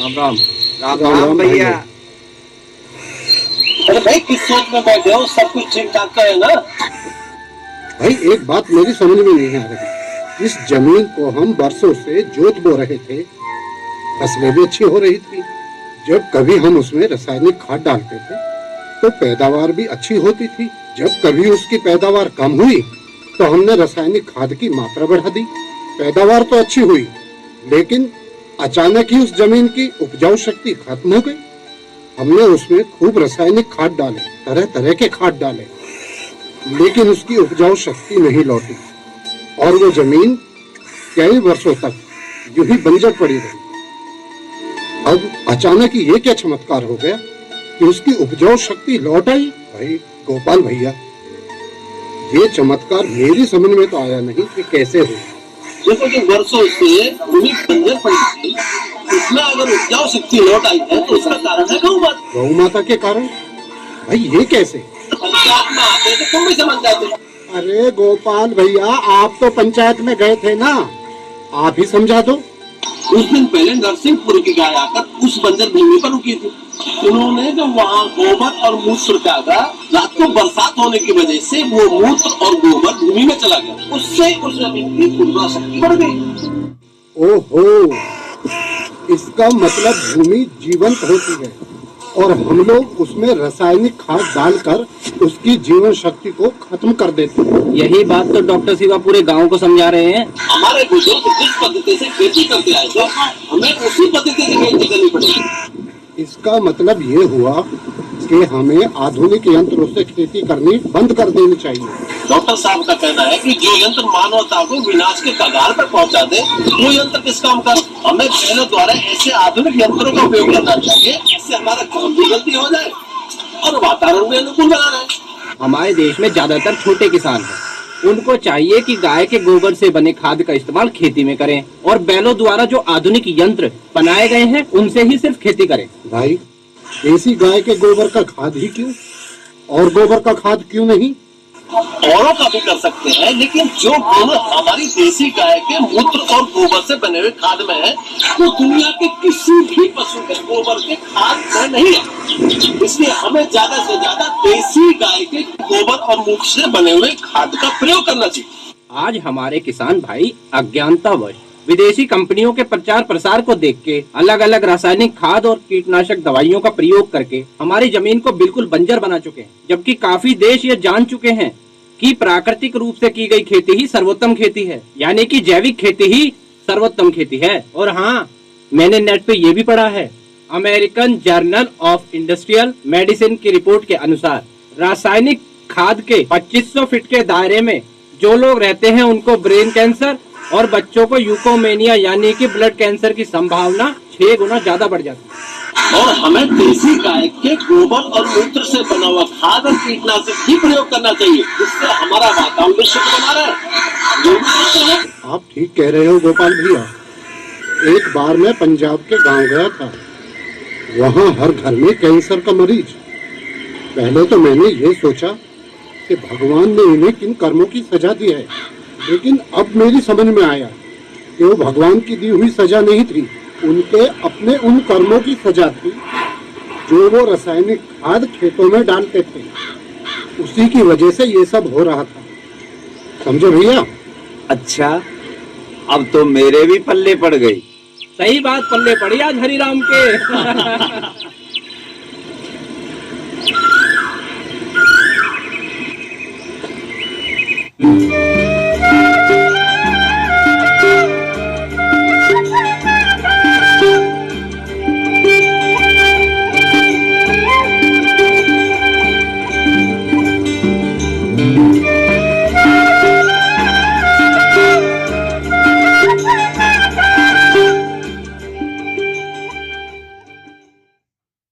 राम राम। राम राम भैया। अरे भाई किस सोच में बैठे हो? सब कुछ ठीक ठाक तो है ना? भाई एक बात मेरी समझ में नहीं आ रही। इस जमीन को हम बरसों से जोत बो रहे थे, फसलें भी अच्छी हो रही थी। जब कभी हम उसमें रासायनिक खाद डालते थे तो पैदावार भी अच्छी होती थी। जब कभी उसकी पैदावार कम हुई तो हमने रासायनिक खाद की मात्रा बढ़ा दी। पैदावार तो अच्छी हुई, लेकिन अचानक ही उस जमीन की उपजाऊ शक्ति खत्म हो गई। हमने उसमें खूब रासायनिक खाद डाले, तरह तरह के खाद डाले, लेकिन उसकी उपजाऊ शक्ति नहीं लौटी और वो जमीन कई वर्षों तक यूं ही बंजर पड़ी रही। अब अचानक ही ये क्या चमत्कार हो गया कि उसकी उपजाऊ शक्ति लौट आई? भाई गोपाल भैया, ये चमत्कार मेरी समझ में तो आया नहीं कि कैसे हुआ। देखो कि वर्षों से भूमि बंजर पड़ी थी, उसमें अगर उपजाऊ शक्ति लौट आई है तो उसका कारण है गौ माता। गौ माता के कारण? भाई ये कैसे? पंचायत में आते तो तुम भी समझ जाते। अरे गोपाल भैया, आप तो पंचायत में गए थे ना, आप ही समझा दो। कुछ दिन पहले नरसिंहपुर की गाय आकर उस बंजर भूमि पर रुकी थी। उन्होंने जब वहाँ गोबर और मूत्र डाला, रात को बरसात होने की वजह से वो मूत्र और गोबर भूमि में चला गया। उससे उस जमीन की उर्वरा शक्ति बढ़ गई। ओहो, इसका मतलब भूमि जीवंत होती है और हम लोग उसमें रासायनिक खाद डालकर उसकी जीवन शक्ति को खत्म कर देते हैं। यही बात तो डॉक्टर शिवा पूरे गांव को समझा रहे हैं। हमारे बुजुर्ग जिस पद्धति से खेती करते आए थे, हमें उसी पद्धति से खेती करनी पड़ेगी। इसका मतलब ये हुआ कि हमें आधुनिक यंत्रों से खेती करनी बंद कर देनी चाहिए। डॉक्टर साहब का कहना है कि जो यंत्र मानवता को विनाश के कगार पर पहुंचा दे, वो यंत्र किस काम का? हमें बैलों द्वारा ऐसे आधुनिक यंत्रों का उपयोग करना चाहिए जिससे हमारा काम भी जल्दी हो जाए और वातावरण भी अनुकूल बना रहे। हमारे देश में ज्यादातर छोटे किसान हैं। उनको चाहिए कि गाय के गोबर से बने खाद का इस्तेमाल खेती में करें और बैलों द्वारा जो आधुनिक यंत्र बनाए गए हैं उनसे ही सिर्फ खेती करें। भाई, देसी गाय के गोबर का खाद ही क्यों, और गोबर का खाद क्यों नहीं? औरों का भी कर सकते हैं, लेकिन जो गुण हमारी देसी गाय के मूत्र और गोबर से बने हुए खाद में है, वो दुनिया के किसी भी पशु के गोबर के खाद में नहीं है। इसलिए हमें ज्यादा से ज्यादा देसी गाय के गोबर और मूत्र से बने हुए खाद का प्रयोग करना चाहिए। आज हमारे किसान भाई अज्ञानतावश विदेशी कंपनियों के प्रचार प्रसार को देख के अलग अलग रासायनिक खाद और कीटनाशक दवाइयों का प्रयोग करके हमारी जमीन को बिल्कुल बंजर बना चुके हैं, जबकि काफी देश ये जान चुके हैं कि प्राकृतिक रूप से की गई खेती ही सर्वोत्तम खेती है, यानी कि जैविक खेती ही सर्वोत्तम खेती है। और हाँ, मैंने नेट पे ये भी पढ़ा है, American journal of industrial medicine की रिपोर्ट के अनुसार रासायनिक खाद के 2500 फीट के दायरे में जो लोग रहते हैं उनको ब्रेन कैंसर और बच्चों को यूकोमेनिया यानी कि ब्लड कैंसर की संभावना 6 गुना ज्यादा बढ़ जाती है। और हमें देसी गाय के गोबर और मूत्र से बना हुआ खाद और कीटनाशक ही प्रयोग करना चाहिए, जिससे हमारा वातावरण भी शुद्ध बना रहे। आप ठीक कह रहे हो गोपाल भैया। एक बार मैं पंजाब के गांव गया था, वहाँ हर घर में कैंसर का मरीज। पहले तो मैंने ये सोचा कि भगवान ने इन्हें किन कर्मों की सजा दी है, लेकिन अब मेरी समझ में आया कि वो भगवान की दी हुई सजा नहीं थी, उनके अपने उन कर्मों की सजा थी जो वो रासायनिक खाद खेतों में डालते थे। उसी की वजह से ये सब हो रहा था, समझो भैया। अच्छा, अब तो मेरे भी पल्ले पड़ गई। सही बात पल्ले पड़ी आज हरिराम के।